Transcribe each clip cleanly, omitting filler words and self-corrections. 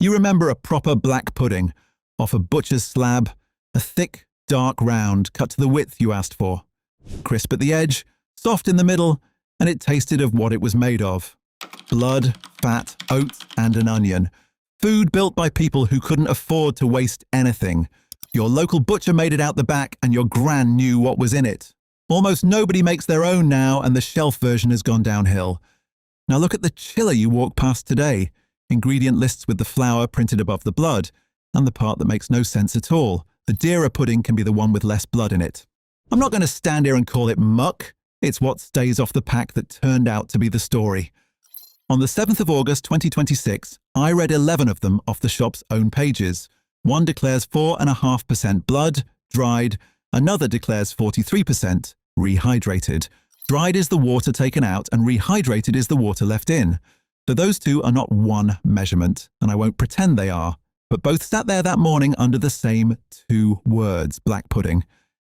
You remember a proper black pudding, off a butcher's slab, a thick, dark round cut to the width you asked for. Crisp at the edge, soft in the middle, and it tasted of what it was made of. Blood, fat, oats, and an onion. Food built by people who couldn't afford to waste anything. Your local butcher made it out the back, and your gran knew what was in it. Almost nobody makes their own now, and the shelf version has gone downhill. Now look at the chiller you walk past today. Ingredient lists with the flour printed above the blood, and the part that makes no sense at all. The dearer pudding can be the one with less blood in it. I'm not going to stand here and call it muck. It's what stays off the pack that turned out to be the story. On the 7th of August 2026, I read 11 of them off the shop's own pages. One declares 4.5% blood, dried. Another declares 43%, rehydrated. Dried is the water taken out and rehydrated is the water left in. So those two are not one measurement, and I won't pretend they are. But both sat there that morning under the same two words, black pudding.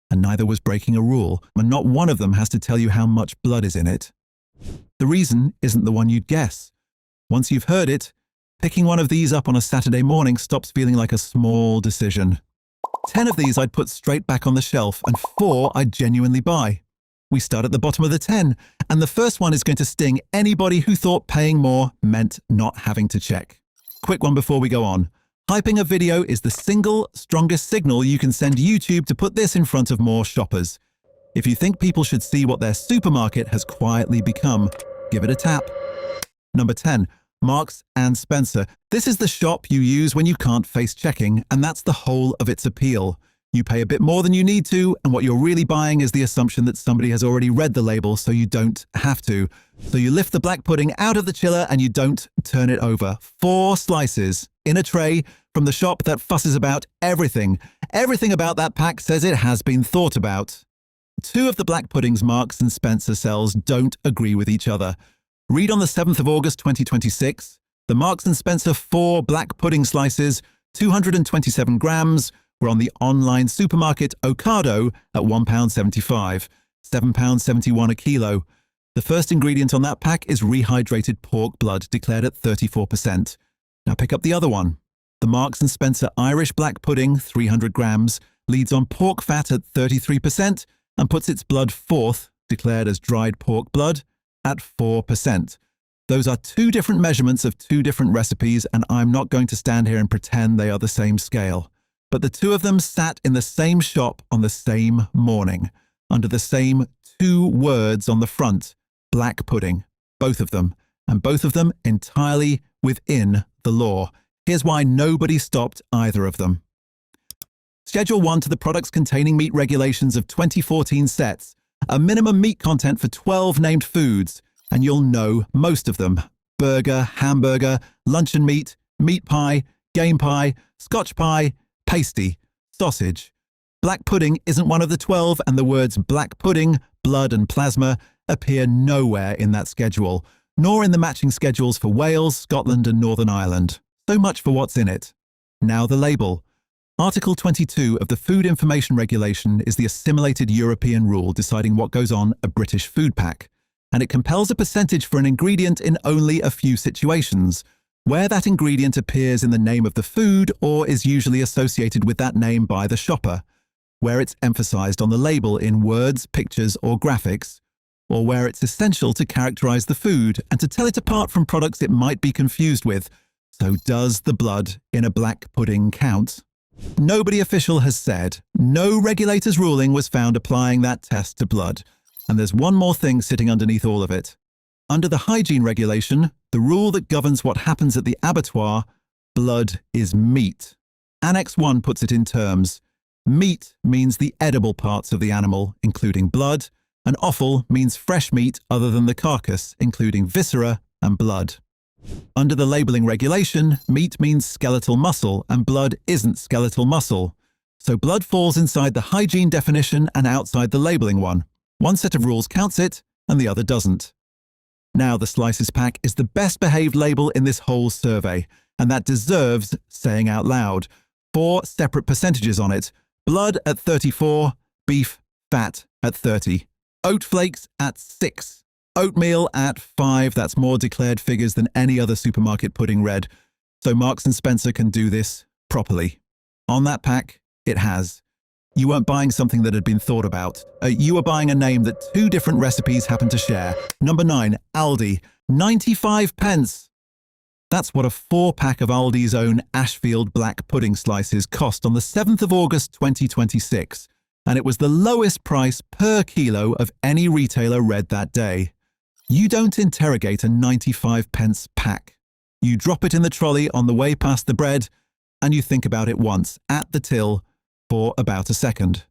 And neither was breaking a rule, and not one of them has to tell you how much blood is in it. The reason isn't the one you'd guess. Once you've heard it, picking one of these up on a Saturday morning stops feeling like a small decision. 10 of these I'd put straight back on the shelf, and 4 I'd genuinely buy. We start at the bottom of the 10, and the first one is going to sting anybody who thought paying more meant not having to check. Quick one before we go on. Hyping a video is the single strongest signal you can send YouTube to put this in front of more shoppers. If you think people should see what their supermarket has quietly become, give it a tap. Number 10. Marks and Spencer. This is the shop you use when you can't face checking, and that's the whole of its appeal. You pay a bit more than you need to, and what you're really buying is the assumption that somebody has already read the label so you don't have to. So you lift the black pudding out of the chiller and you don't turn it over. 4 slices in a tray from the shop that fusses about everything. Everything about that pack says it has been thought about. 2 of the black puddings Marks and Spencer sells don't agree with each other. Read on the 7th of August 2026, the Marks and Spencer 4 black pudding slices, 227 grams, were on the online supermarket Ocado at £1.75, £7.71 a kilo. The first ingredient on that pack is rehydrated pork blood, declared at 34%. Now pick up the other one. The Marks and Spencer Irish black pudding, 300 grams, leads on pork fat at 33% and puts its blood fourth, declared as dried pork blood, at 4%. Those are 2 different measurements of 2 different recipes, and I'm not going to stand here and pretend they are the same scale. But the 2 of them sat in the same shop on the same morning, under the same 2 words on the front, black pudding, both of them, and both of them entirely within the law. Here's why nobody stopped either of them. Schedule 1 to the Products Containing Meat Regulations of 2014 sets a minimum meat content for 12 named foods, and you'll know most of them. Burger, hamburger, luncheon meat, meat pie, game pie, Scotch pie, pasty, sausage. Black pudding isn't one of the 12, and the words black pudding, blood and plasma appear nowhere in that schedule, nor in the matching schedules for Wales, Scotland and Northern Ireland. So much for what's in it. Now the label. Article 22 of the Food Information Regulation is the assimilated European rule deciding what goes on a British food pack, and it compels a percentage for an ingredient in only a few situations, where that ingredient appears in the name of the food or is usually associated with that name by the shopper, where it's emphasized on the label in words, pictures or graphics, or where it's essential to characterize the food and to tell it apart from products it might be confused with. So does the blood in a black pudding count? Nobody official has said. No regulator's ruling was found applying that test to blood. And there's one more thing sitting underneath all of it. Under the hygiene regulation, the rule that governs what happens at the abattoir, blood is meat. Annex 1 puts it in terms. Meat means the edible parts of the animal, including blood, and offal means fresh meat other than the carcass, including viscera and blood. Under the labelling regulation, meat means skeletal muscle, and blood isn't skeletal muscle. So blood falls inside the hygiene definition and outside the labelling one. One set of rules counts it, and the other doesn't. Now the slices pack is the best behaved label in this whole survey, and that deserves saying out loud. 4 separate percentages on it. Blood at 34, beef fat at 30, oat flakes at 6. Oatmeal at 5, that's more declared figures than any other supermarket pudding read. so Marks & Spencer can do this properly. On that pack, it has. You weren't buying something that had been thought about. You were buying a name that two different recipes happen to share. Number 9, Aldi, 95 pence. That's what a 4-pack of Aldi's own Ashfield black pudding slices cost on the 7th of August 2026, and it was the lowest price per kilo of any retailer read that day. You don't interrogate a 95 pence pack. You drop it in the trolley on the way past the bread, and you think about it once, at the till, for about a second.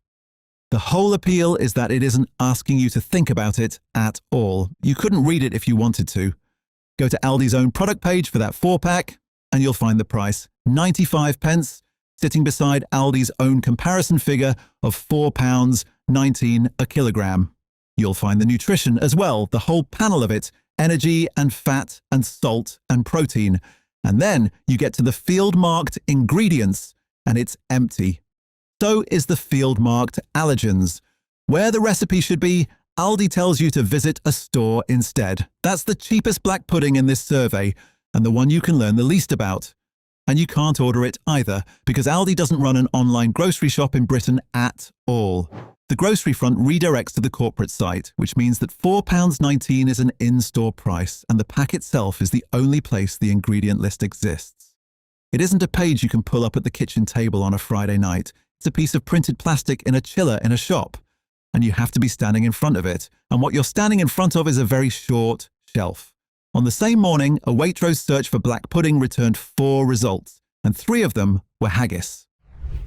The whole appeal is that it isn't asking you to think about it at all. You couldn't read it if you wanted to. Go to Aldi's own product page for that 4-pack, and you'll find the price, 95 pence, sitting beside Aldi's own comparison figure of £4.19 a kilogram. You'll find the nutrition as well, the whole panel of it, energy and fat and salt and protein. And then you get to the field-marked ingredients, and it's empty. So is the field-marked allergens. Where the recipe should be, Aldi tells you to visit a store instead. That's the cheapest black pudding in this survey, and the one you can learn the least about. And you can't order it either, because Aldi doesn't run an online grocery shop in Britain at all. The grocery front redirects to the corporate site, which means that £4.19 is an in-store price, and the pack itself is the only place the ingredient list exists. It isn't a page you can pull up at the kitchen table on a Friday night. It's a piece of printed plastic in a chiller in a shop, and you have to be standing in front of it, and what you're standing in front of is a very short shelf. On the same morning, a Waitrose search for black pudding returned 4 results, and 3 of them were haggis.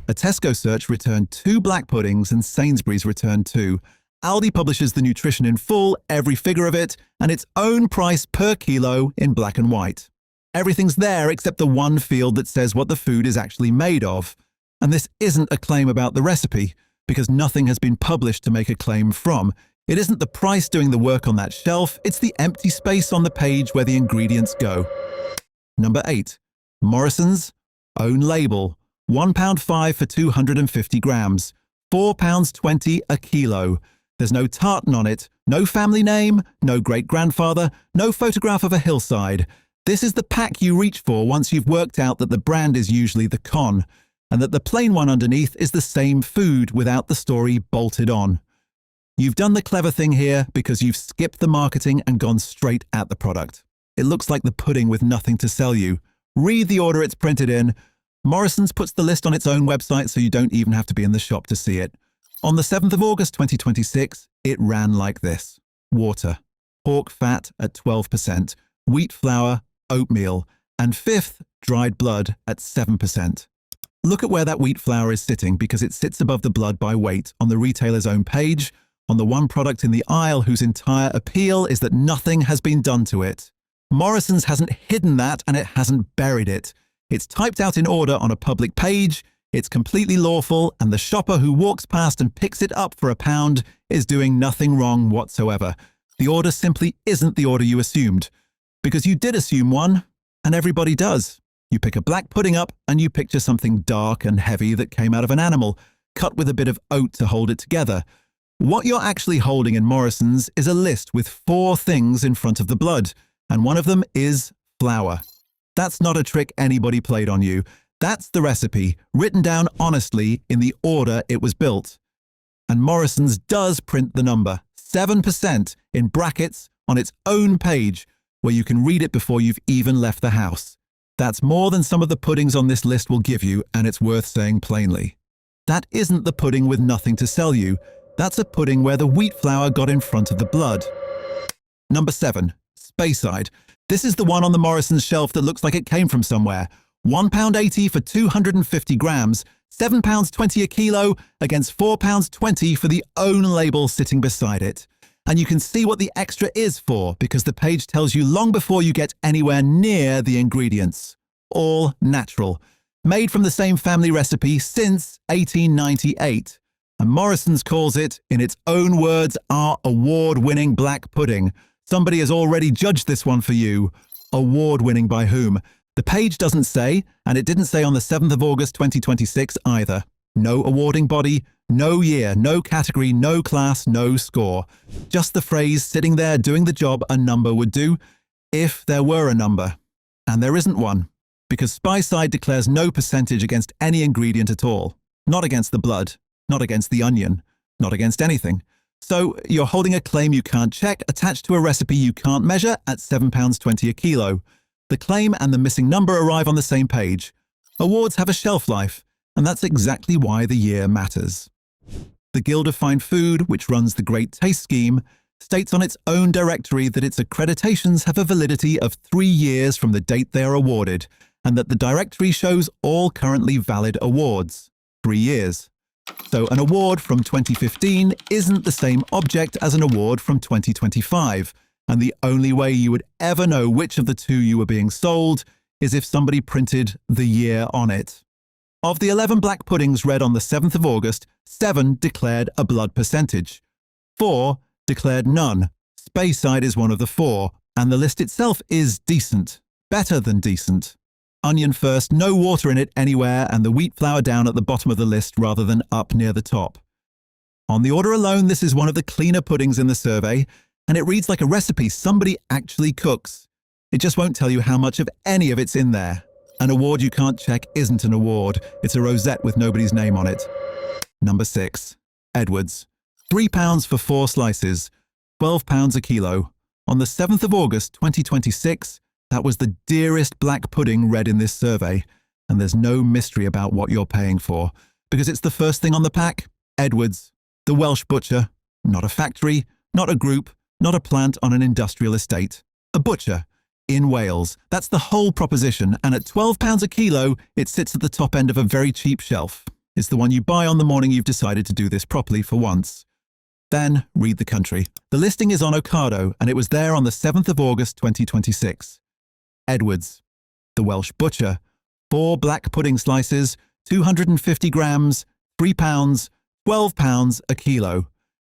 A Tesco search returned 2 black puddings, and Sainsbury's returned 2. Aldi publishes the nutrition in full, every figure of it, and its own price per kilo in black and white. Everything's there except the one field that says what the food is actually made of. And this isn't a claim about the recipe, because nothing has been published to make a claim from. It isn't the price doing the work on that shelf, it's the empty space on the page where the ingredients go. Number 8. Morrisons, own label, £1.5 for 250 grams, £4.20 a kilo. There's no tartan on it, no family name, no great-grandfather, no photograph of a hillside. This is the pack you reach for once you've worked out that the brand is usually the con, and that the plain one underneath is the same food without the story bolted on. You've done the clever thing here because you've skipped the marketing and gone straight at the product. It looks like the pudding with nothing to sell you. Read the order it's printed in. Morrisons puts the list on its own website so you don't even have to be in the shop to see it. On the 7th of August 2026, it ran like this. Water, pork fat at 12%, wheat flour, oatmeal, and 5th, dried blood at 7%. Look at where that wheat flour is sitting because it sits above the blood by weight on the retailer's own page, on the one product in the aisle whose entire appeal is that nothing has been done to it. Morrisons hasn't hidden that and it hasn't buried it. It's typed out in order on a public page, it's completely lawful, and the shopper who walks past and picks it up for £1 is doing nothing wrong whatsoever. The order simply isn't the order you assumed. Because you did assume one, and everybody does. You pick a black pudding up and you picture something dark and heavy that came out of an animal, cut with a bit of oat to hold it together. What you're actually holding in Morrisons is a list with 4 things in front of the blood, and one of them is flour. That's not a trick anybody played on you. That's the recipe, written down honestly in the order it was built. And Morrisons does print the number, 7%, in brackets on its own page, where you can read it before you've even left the house. That's more than some of the puddings on this list will give you, and it's worth saying plainly. That isn't the pudding with nothing to sell you. That's a pudding where the wheat flour got in front of the blood. Number 7. Speyside. This is the one on the Morrisons shelf that looks like it came from somewhere. £1.80 for 250 grams, £7.20 a kilo against £4.20 for the own label sitting beside it. And you can see what the extra is for because the page tells you long before you get anywhere near the ingredients. All natural. Made from the same family recipe since 1898. And Morrisons calls it, in its own words, our award-winning black pudding. Somebody has already judged this one for you. Award-winning by whom? The page doesn't say, and it didn't say on the 7th of August 2026 either. No awarding body, no year, no category, no class, no score. Just the phrase sitting there doing the job a number would do, if there were a number. And there isn't one, because Speyside declares no percentage against any ingredient at all. Not against the blood, not against the onion, not against anything. So you're holding a claim you can't check attached to a recipe you can't measure at £7.20 a kilo. The claim and the missing number arrive on the same page. Awards have a shelf life, and that's exactly why the year matters. The Guild of Fine Food, which runs the Great Taste Scheme, states on its own directory that its accreditations have a validity of 3 years from the date they are awarded, and that the directory shows all currently valid awards. 3 years. So an award from 2015 isn't the same object as an award from 2025, and the only way you would ever know which of the two you were being sold is if somebody printed the year on it. Of the 11 black puddings read on the 7th of August, 7 declared a blood percentage. 4 declared none. Speyside is one of the 4, and the list itself is decent. Better than decent. Onion first, no water in it anywhere, and the wheat flour down at the bottom of the list rather than up near the top. On the order alone, this is one of the cleaner puddings in the survey, and it reads like a recipe somebody actually cooks. It just won't tell you how much of any of it's in there. An award you can't check isn't an award. It's a rosette with nobody's name on it. Number 6. Edwards. £3 for 4 slices. £12 a kilo. On the 7th of August 2026, that was the dearest black pudding read in this survey. And there's no mystery about what you're paying for, because it's the first thing on the pack. Edwards. The Welsh butcher. Not a factory, not a group, not a plant on an industrial estate. A butcher. In Wales. That's the whole proposition, and at £12 a kilo, it sits at the top end of a very cheap shelf. It's the one you buy on the morning you've decided to do this properly for once. Then, read the country. The listing is on Ocado, and it was there on the 7th of August 2026. Edwards. The Welsh butcher. 4 black pudding slices, 250 grams, £3, £12 a kilo.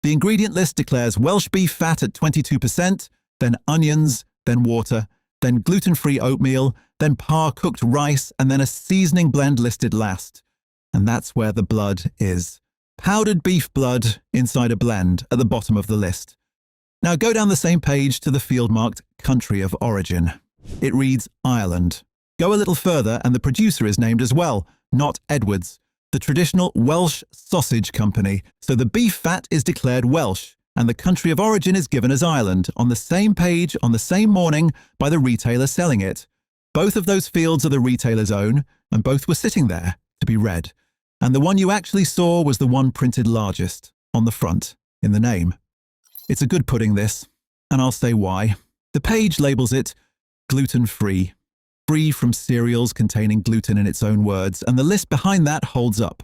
The ingredient list declares Welsh beef fat at 22%, then onions, then water, then gluten-free oatmeal, then par-cooked rice, and then a seasoning blend listed last. And that's where the blood is. Powdered beef blood inside a blend at the bottom of the list. Now go down the same page to the field-marked country of origin. It reads Ireland. Go a little further and the producer is named as well, not Edwards, the traditional Welsh sausage company. So the beef fat is declared Welsh, and the country of origin is given as Ireland on the same page on the same morning by the retailer selling it. Both of those fields are the retailer's own, and both were sitting there to be read. And the one you actually saw was the one printed largest, on the front, in the name. It's a good pudding, this, and I'll say why. The page labels it gluten-free, free from cereals containing gluten in its own words, and the list behind that holds up.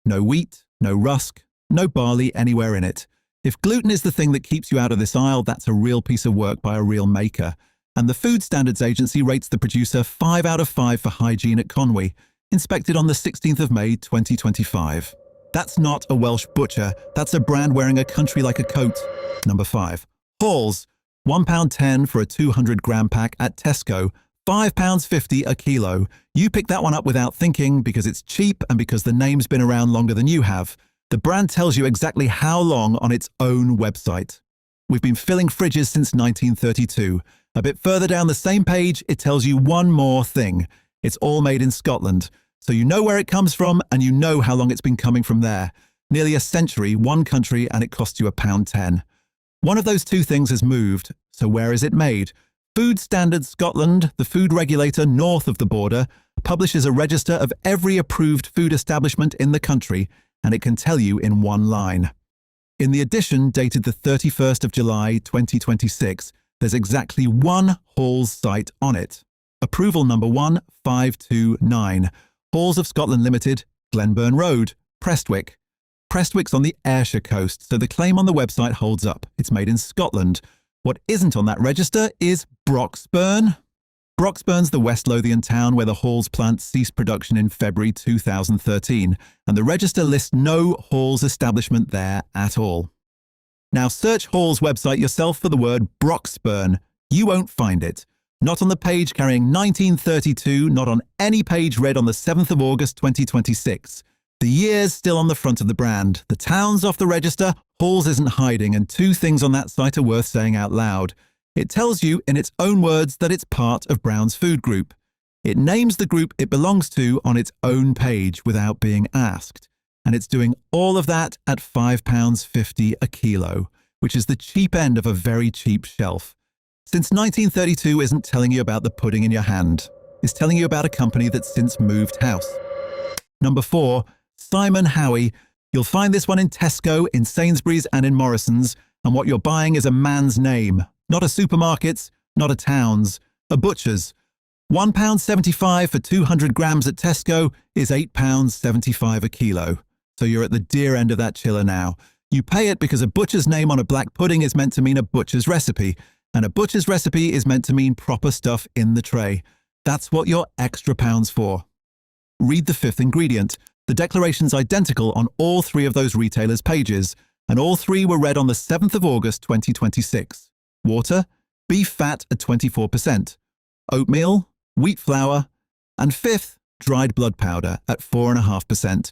No wheat, no rusk, no barley anywhere in it. If gluten is the thing that keeps you out of this aisle, that's a real piece of work by a real maker. And the Food Standards Agency rates the producer 5 out of 5 for hygiene at Conwy, inspected on the 16th of May 2025. That's not a Welsh butcher, that's a brand wearing a country like a coat. Number 5. Halls. £1.10 for a 200-gram pack at Tesco, £5.50 a kilo. You pick that one up without thinking because it's cheap and because the name's been around longer than you have. The brand tells you exactly how long on its own website. We've been filling fridges since 1932. A bit further down the same page, it tells you one more thing. It's all made in Scotland, so you know where it comes from and you know how long it's been coming from there. Nearly a century, one country, and it costs you £1.10. One of those two things has moved, so where is it made? Food Standards Scotland, the food regulator north of the border, publishes a register of every approved food establishment in the country, and it can tell you in one line. In the edition dated the 31st of July 2026, there's exactly one Halls site on it. Approval number 1529, Halls of Scotland Limited, Glenburn Road, Prestwick. Prestwick's on the Ayrshire coast, so the claim on the website holds up. It's made in Scotland. What isn't on that register is Broxburn. Broxburn's the West Lothian town where the Halls plant ceased production in February 2013, and the register lists no Halls establishment there at all. Now search Halls' website yourself for the word Broxburn. You won't find it. Not on the page carrying 1932, not on any page read on the 7th of August 2026. The year's still on the front of the brand. The town's off the register, Halls isn't hiding, and two things on that site are worth saying out loud. It tells you, in its own words, that it's part of Brown's Food Group. It names the group it belongs to on its own page without being asked. And it's doing all of that at £5.50 a kilo, which is the cheap end of a very cheap shelf. Since 1932 isn't telling you about the pudding in your hand. It's telling you about a company that's since moved house. Number 4, Simon Howie. You'll find this one in Tesco, in Sainsbury's and in Morrisons, and what you're buying is a man's name. Not a supermarket's, not a town's, a butcher's. £1.75 for 200 grams at Tesco is £8.75 a kilo. So you're at the dear end of that chiller now. You pay it because a butcher's name on a black pudding is meant to mean a butcher's recipe, and a butcher's recipe is meant to mean proper stuff in the tray. That's what your extra pound's for. Read the 5th ingredient. The declaration's identical on all 3 of those retailers' pages, and all 3 were read on the 7th of August 2026. Water, beef fat at 24%, oatmeal, wheat flour, and 5th, dried blood powder at 4.5%.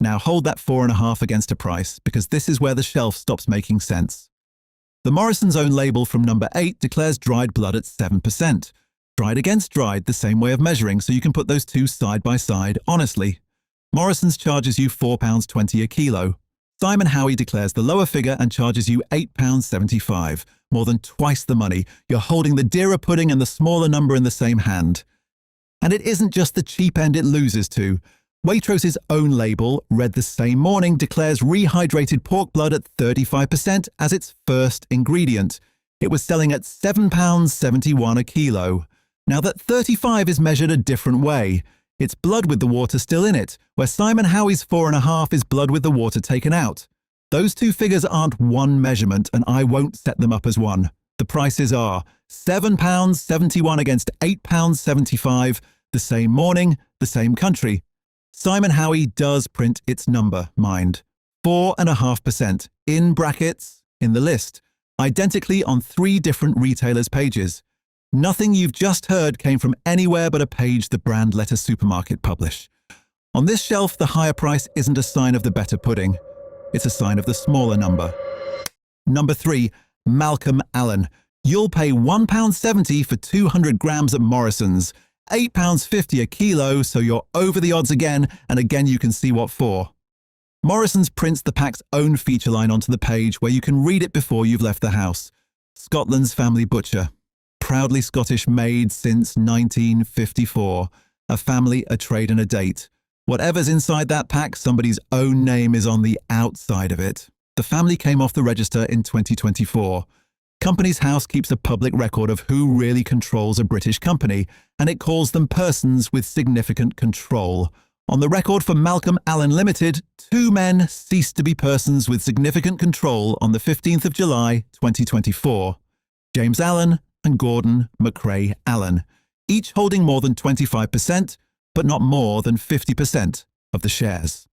Now hold that 4.5 against a price, because this is where the shelf stops making sense. The Morrisons' own label from number 8 declares dried blood at 7%. Dried against dried, the same way of measuring, so you can put those two side by side honestly. Morrisons charges you £4.20 a kilo. Simon Howie declares the lower figure and charges you £8.75, more than twice the money. You're holding the dearer pudding and the smaller number in the same hand. And it isn't just the cheap end it loses to. Waitrose's own label, read the same morning, declares rehydrated pork blood at 35% as its first ingredient. It was selling at £7.71 a kilo. Now that 35 is measured a different way. It's blood with the water still in it, where Simon Howie's 4.5 is blood with the water taken out. Those two figures aren't one measurement, and I won't set them up as one. The prices are £7.71 against £8.75, the same morning, the same country. Simon Howie does print its number, mind. 4.5%, in brackets, in the list, identically on 3 different retailers' pages. Nothing you've just heard came from anywhere but a page the brand let a supermarket publish. On this shelf, the higher price isn't a sign of the better pudding. It's a sign of the smaller number. Number 3, Malcolm Allan. You'll pay £1.70 for 200 grams at Morrisons. £8.50 a kilo, so you're over the odds again, and again you can see what for. Morrisons prints the pack's own feature line onto the page where you can read it before you've left the house. Scotland's family butcher. Proudly Scottish made since 1954. A family, a trade and a date. Whatever's inside that pack, somebody's own name is on the outside of it. The family came off the register in 2024. Companies House keeps a public record of who really controls a British company, and it calls them persons with significant control. On the record for Malcolm Allan Limited, 2 men ceased to be persons with significant control on the 15th of July 2024. James Allan and Gordon McRae Allan, each holding more than 25%, but not more than 50% of the shares.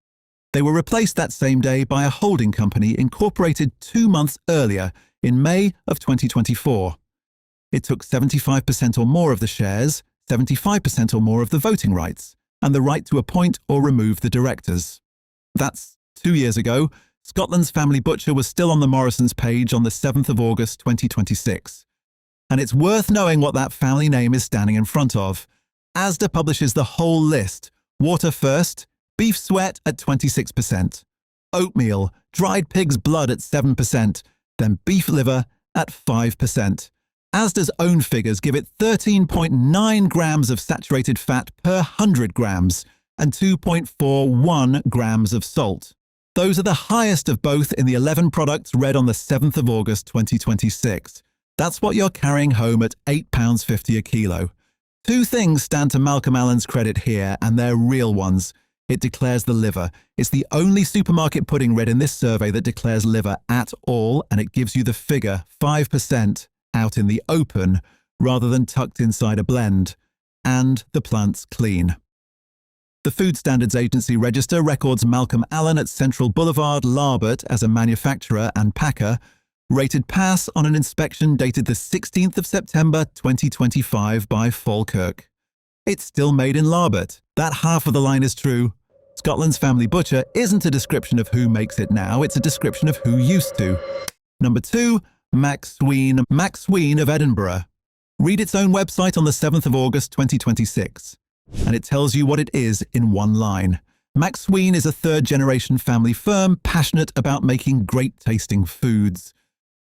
They were replaced that same day by a holding company incorporated 2 months earlier, in May of 2024. It took 75% or more of the shares, 75% or more of the voting rights, and the right to appoint or remove the directors. That's 2 years ago. Scotland's family butcher was still on the Morrisons page on the 7th of August 2026. And it's worth knowing what that family name is standing in front of. Asda publishes the whole list. Water first, beef sweat at 26%, oatmeal, dried pig's blood at 7%, then beef liver at 5%. Asda's own figures give it 13.9 grams of saturated fat per 100 grams and 2.41 grams of salt. Those are the highest of both in the 11 products read on the 7th of August 2026. That's what you're carrying home at £8.50 a kilo. 2 things stand to Malcolm Allan's credit here, and they're real ones. It declares the liver. It's the only supermarket pudding read in this survey that declares liver at all, and it gives you the figure 5% out in the open rather than tucked inside a blend. And the plant's clean. The Food Standards Agency register records Malcolm Allan at Central Boulevard, Larbert as a manufacturer and packer, rated pass on an inspection dated the 16th of September 2025 by Falkirk. It's still made in Larbert. That half of the line is true. Scotland's family butcher isn't a description of who makes it now, it's a description of who used to. Number 2, Macsween of Edinburgh. Read its own website on the 7th of August 2026, and it tells you what it is in one line. Macsween is a third-generation family firm passionate about making great-tasting foods.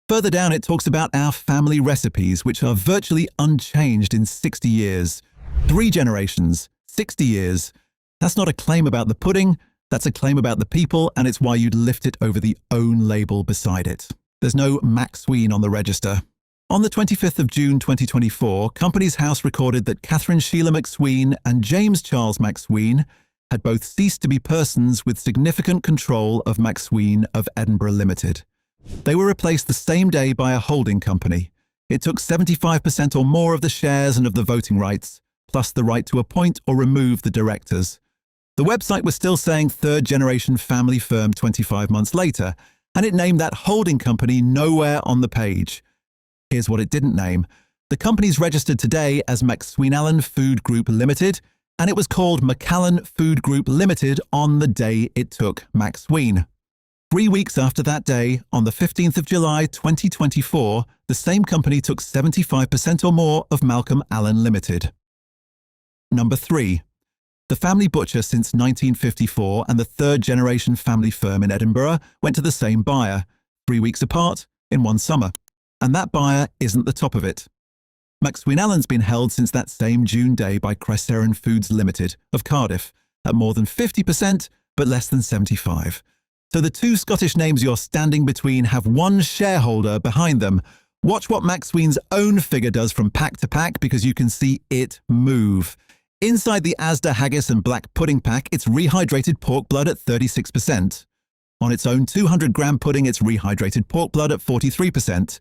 Further down, it talks about our family recipes, which are virtually unchanged in 60 years. 3 generations, 60 years. That's not a claim about the pudding, that's a claim about the people, and it's why you'd lift it over the own label beside it. There's no Macsween on the register. On the 25th of June 2024, Companies House recorded that Catherine Sheila Macsween and James Charles Macsween had both ceased to be persons with significant control of Macsween of Edinburgh Limited. They were replaced the same day by a holding company. It took 75% or more of the shares and of the voting rights, plus the right to appoint or remove the directors. The website was still saying third-generation family firm 25 months later, and it named that holding company nowhere on the page. Here's what it didn't name. The company's registered today as Macsween Food Group Limited, and it was called Macallan Food Group Limited on the day it took Macsween. 3 weeks after that day, on the 15th of July 2024, the same company took 75% or more of Malcolm Allan Limited. Number 3. The family butcher since 1954 and the third-generation family firm in Edinburgh went to the same buyer, 3 weeks apart, in one summer. And that buyer isn't the top of it. Macsween Allan's been held since that same June day by Cryseran Foods Limited of Cardiff at more than 50% but less than 75%. So the 2 Scottish names you're standing between have one shareholder behind them. Watch what Macsween's own figure does from pack to pack because you can see it move. Inside the Asda haggis and black pudding pack, it's rehydrated pork blood at 36%. On its own 200-gram pudding, it's rehydrated pork blood at 43%.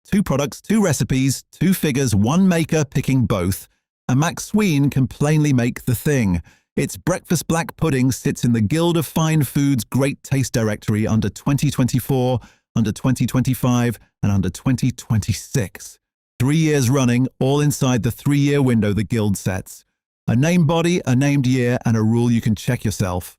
2 products, 2 recipes, 2 figures, 1 maker picking both. And Macsween can plainly make the thing. Its breakfast black pudding sits in the Guild of Fine Foods Great Taste Directory under 2024, under 2025, and under 2026. 3 years running, all inside the 3-year window the Guild sets. A named body, a named year, and a rule you can check yourself.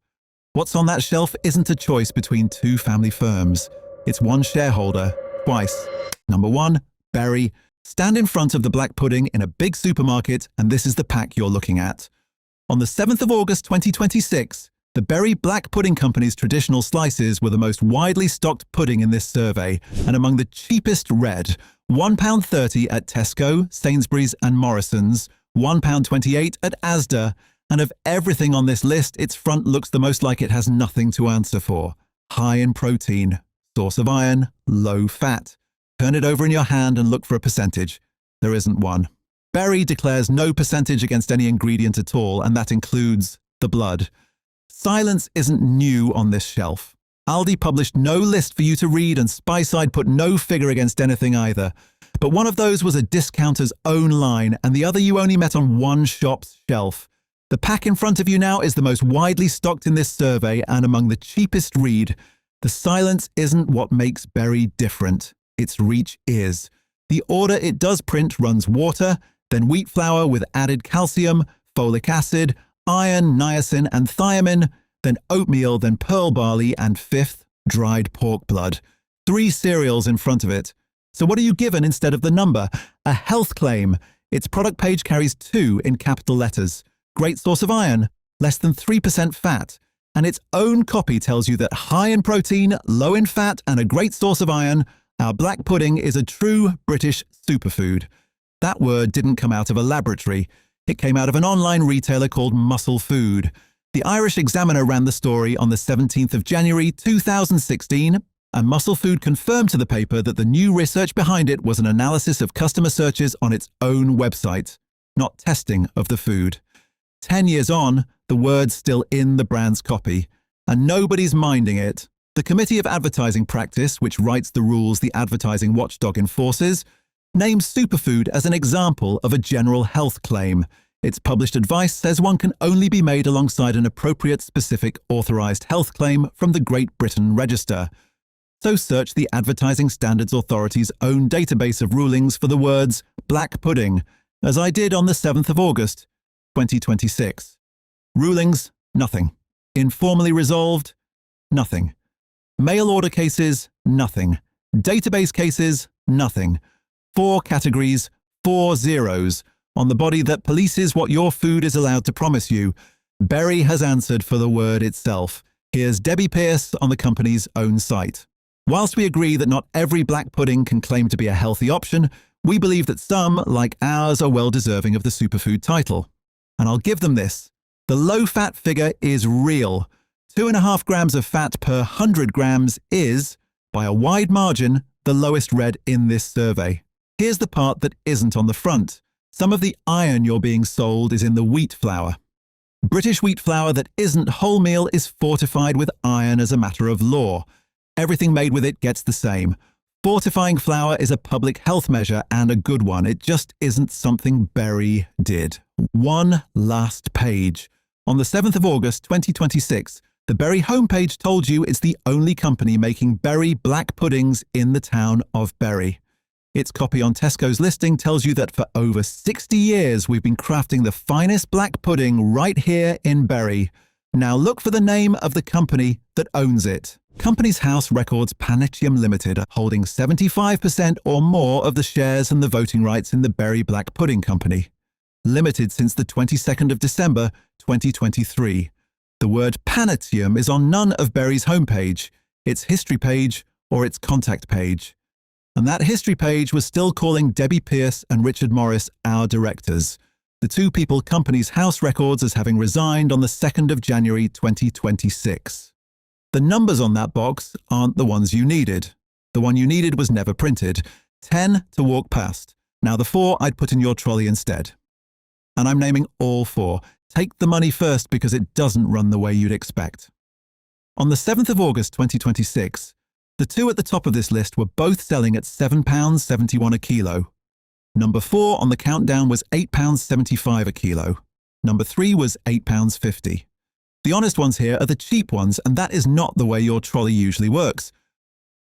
What's on that shelf isn't a choice between 2 family firms. It's one shareholder, twice. Number 1, Berry. Stand in front of the black pudding in a big supermarket, and this is the pack you're looking at. On the 7th of August 2026, the Berry Black Pudding Company's traditional slices were the most widely stocked pudding in this survey, and among the cheapest red, £1.30 at Tesco, Sainsbury's and Morrisons, £1.28 at Asda, and of everything on this list, its front looks the most like it has nothing to answer for. High in protein, source of iron, low fat. Turn it over in your hand and look for a percentage. There isn't one. Berry declares no percentage against any ingredient at all, and that includes the blood. Silence isn't new on this shelf. Aldi published no list for you to read, and Speyside put no figure against anything either. But one of those was a discounter's own line, and the other you only met on one shop's shelf. The pack in front of you now is the most widely stocked in this survey and among the cheapest read. The silence isn't what makes Berry different. Its reach is. The order it does print runs water, then wheat flour with added calcium, folic acid, iron, niacin and thiamine, then oatmeal, then pearl barley, and 5th, dried pork blood. 3 cereals in front of it. So what are you given instead of the number? A health claim. Its product page carries 2 in capital letters. Great source of iron, less than 3% fat. And its own copy tells you that high in protein, low in fat, and a great source of iron, our black pudding is a true British superfood. That word didn't come out of a laboratory. It came out of an online retailer called Muscle Food. The Irish Examiner ran the story on the 17th of January 2016, and Muscle Food confirmed to the paper that the new research behind it was an analysis of customer searches on its own website, not testing of the food. 10 years on, the word's still in the brand's copy, and nobody's minding it. The Committee of Advertising Practice, which writes the rules the advertising watchdog enforces, names superfood as an example of a general health claim. Its published advice says one can only be made alongside an appropriate specific authorised health claim from the Great Britain Register. So search the Advertising Standards Authority's own database of rulings for the words black pudding, as I did on the 7th of August, 2026. Rulings, nothing. Informally resolved, nothing. Mail order cases, nothing. Database cases, nothing. 4 categories, 4 zeros on the body that polices what your food is allowed to promise you. Berry has answered for the word itself. Here's Debbie Pearce on the company's own site. Whilst we agree that not every black pudding can claim to be a healthy option, we believe that some, like ours, are well deserving of the superfood title. And I'll give them this. The low-fat figure is real. 2.5 grams of fat per 100 grams is, by a wide margin, the lowest read in this survey. Here's the part that isn't on the front. Some of the iron you're being sold is in the wheat flour. British wheat flour that isn't wholemeal is fortified with iron as a matter of law. Everything made with it gets the same. Fortifying flour is a public health measure and a good one. It just isn't something Berry did. One last page. On the 7th of August 2026, the Berry homepage told you it's the only company making Berry black puddings in the town of Berry. Its copy on Tesco's listing tells you that for over 60 years we've been crafting the finest black pudding right here in Berry. Now look for the name of the company that owns it. Companies House Records Panetium Limited, holding 75% or more of the shares and the voting rights in the Berry Black Pudding Company. Limited since the 22nd of December 2023. The word Panetium is on none of Berry's homepage, its history page, or its contact page. And that history page was still calling Debbie Pearce and Richard Morris our directors, the two people Companies House Records as having resigned on the 2nd of January 2026. The numbers on that box aren't the ones you needed. The one you needed was never printed. 10 to walk past. Now the 4 I'd put in your trolley instead. And I'm naming all 4. Take the money first because it doesn't run the way you'd expect. On the 7th of August 2026, the 2 at the top of this list were both selling at £7.71 a kilo. Number 4 on the countdown was £8.75 a kilo. Number 3 was £8.50. The honest ones here are the cheap ones, and that is not the way your trolley usually works.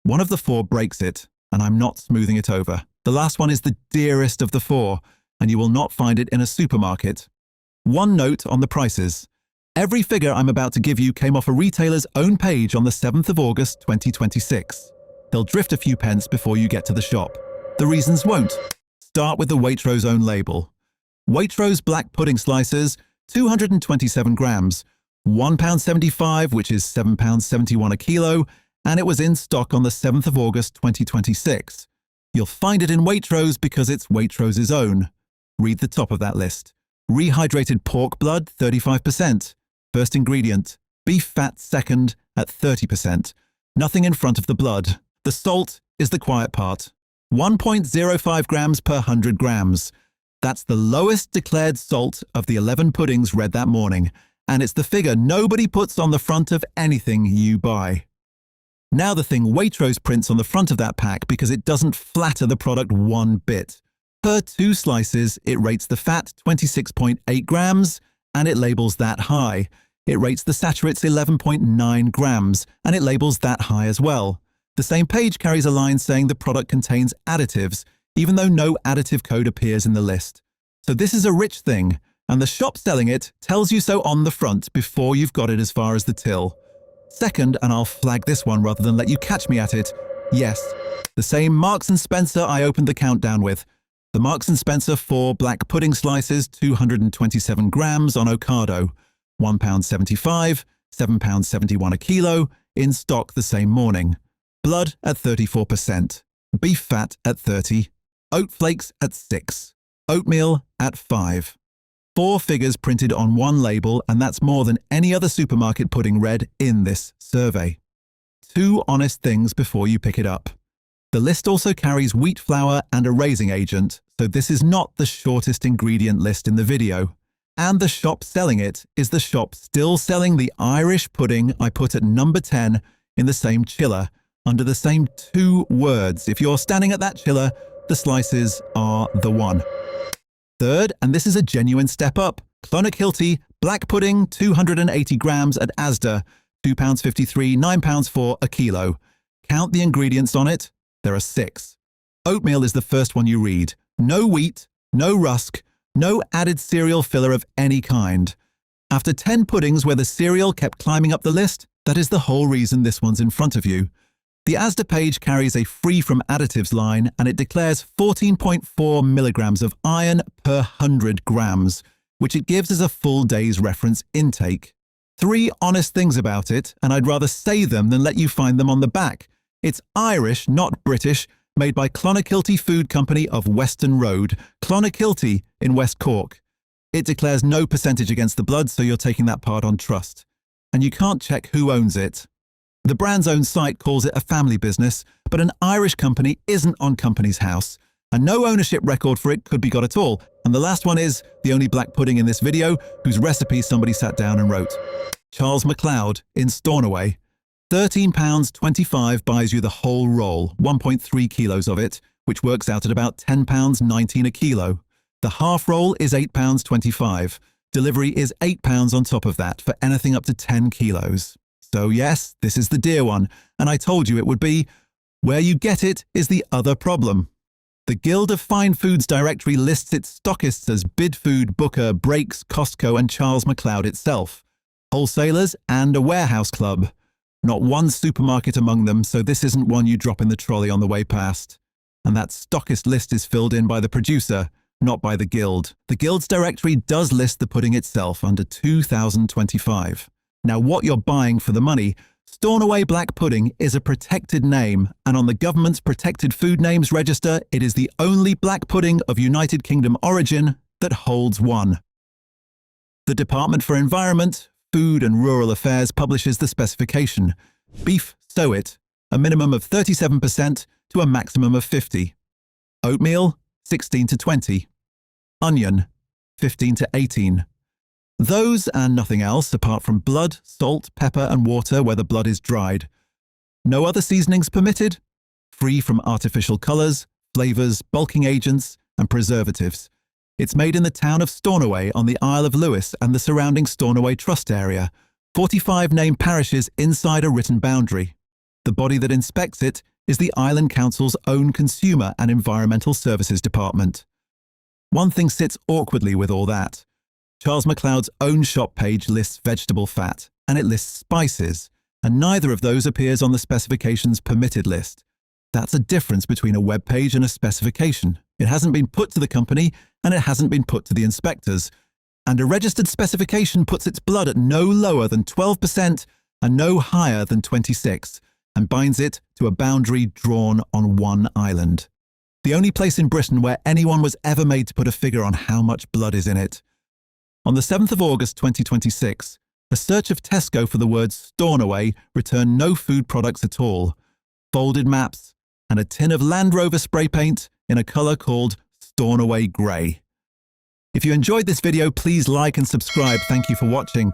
One of the 4 breaks it, and I'm not smoothing it over. The last one is the dearest of the 4, and you will not find it in a supermarket. One note on the prices. Every figure I'm about to give you came off a retailer's own page on the 7th of August 2026. They'll drift a few pence before you get to the shop. The reasons won't. Start with the Waitrose own label. Waitrose black pudding slices, 227 grams, £1.75, which is £7.71 a kilo, and it was in stock on the 7th of August 2026. You'll find it in Waitrose because it's Waitrose's own. Read the top of that list. Rehydrated pork blood, 35%. First ingredient, beef fat second at 30%. Nothing in front of the blood. The salt is the quiet part. 1.05 grams per 100 grams. That's the lowest declared salt of the 11 puddings read that morning, and it's the figure nobody puts on the front of anything you buy. Now the thing Waitrose prints on the front of that pack because it doesn't flatter the product one bit. Per 2 slices, it rates the fat 26.8 grams, and it labels that high. It rates the saturates 11.9 grams, and it labels that high as well. The same page carries a line saying the product contains additives, even though no additive code appears in the list. So this is a rich thing, and the shop selling it tells you so on the front before you've got it as far as the till. Second, and I'll flag this one rather than let you catch me at it, yes, the same Marks & Spencer I opened the countdown with. The Marks & Spencer 4 black pudding slices, 227 grams on Ocado, £1.75, £7.71 a kilo, in stock the same morning. Blood at 34%, beef fat at 30%, oat flakes at 6%, oatmeal at 5%. 4 figures printed on one label, and that's more than any other supermarket pudding read in this survey. 2 honest things before you pick it up. The list also carries wheat flour and a raising agent, so this is not the shortest ingredient list in the video. And the shop selling it is the shop still selling the Irish pudding I put at number 10 in the same chiller, under the same 2 words. If you're standing at that chiller, the slices are the one. Third, and this is a genuine step up, Clonakilty black pudding, 280 grams at Asda, £2.53, £9.04 a kilo. Count the ingredients on it. There are 6. Oatmeal is the first one you read. No wheat, no rusk, no added cereal filler of any kind. After 10 puddings where the cereal kept climbing up the list, that is the whole reason this one's in front of you. The Asda page carries a free from additives line and it declares 14.4 milligrams of iron per 100 grams, which it gives as a full day's reference intake. 3 honest things about it, and I'd rather say them than let you find them on the back. It's Irish, not British, made by Clonakilty Food Company of Weston Road, Clonakilty in West Cork. It declares no percentage against the blood, so you're taking that part on trust. And you can't check who owns it. The brand's own site calls it a family business, but an Irish company isn't on Companies House, and no ownership record for it could be got at all. And the last one is the only black pudding in this video, whose recipe somebody sat down and wrote. Charles McLeod in Stornoway. £13.25 buys you the whole roll, 1.3 kilos of it, which works out at about £10.19 a kilo. The half roll is £8.25. Delivery is £8 on top of that for anything up to 10 kilos. So yes, this is the dear one, and I told you it would be. Where you get it is the other problem. The Guild of Fine Foods directory lists its stockists as Bidfood, Booker, Brakes, Costco and Charles McLeod itself. Wholesalers and a warehouse club. Not one supermarket among them, so this isn't one you drop in the trolley on the way past. And that stockist list is filled in by the producer, not by the Guild. The Guild's directory does list the pudding itself under 2025. Now what you're buying for the money, Stornoway Black Pudding is a protected name, and on the government's Protected Food Names Register, it is the only black pudding of United Kingdom origin that holds one. The Department for Environment, Food and Rural Affairs publishes the specification. Beef suet, a minimum of 37% to a maximum of 50. Oatmeal, 16 to 20. Onion, 15 to 18. Those and nothing else apart from blood, salt, pepper and water where the blood is dried. No other seasonings permitted. Free from artificial colours, flavours, bulking agents and preservatives. It's made in the town of Stornoway on the Isle of Lewis and the surrounding Stornoway Trust area, 45 named parishes inside a written boundary. The body that inspects it is the Island Council's own Consumer and Environmental Services Department. One thing sits awkwardly with all that. Charles McLeod's own shop page lists vegetable fat, and it lists spices, and neither of those appears on the specification's permitted list. That's a difference between a web page and a specification. It hasn't been put to the company, and it hasn't been put to the inspectors. And a registered specification puts its blood at no lower than 12% and no higher than 26%, and binds it to a boundary drawn on one island. The only place in Britain where anyone was ever made to put a figure on how much blood is in it. On the 7th of August 2026, a search of Tesco for the word Stornoway returned no food products at all, folded maps, and a tin of Land Rover spray paint in a colour called Stornoway Grey. If you enjoyed this video, please like and subscribe. Thank you for watching.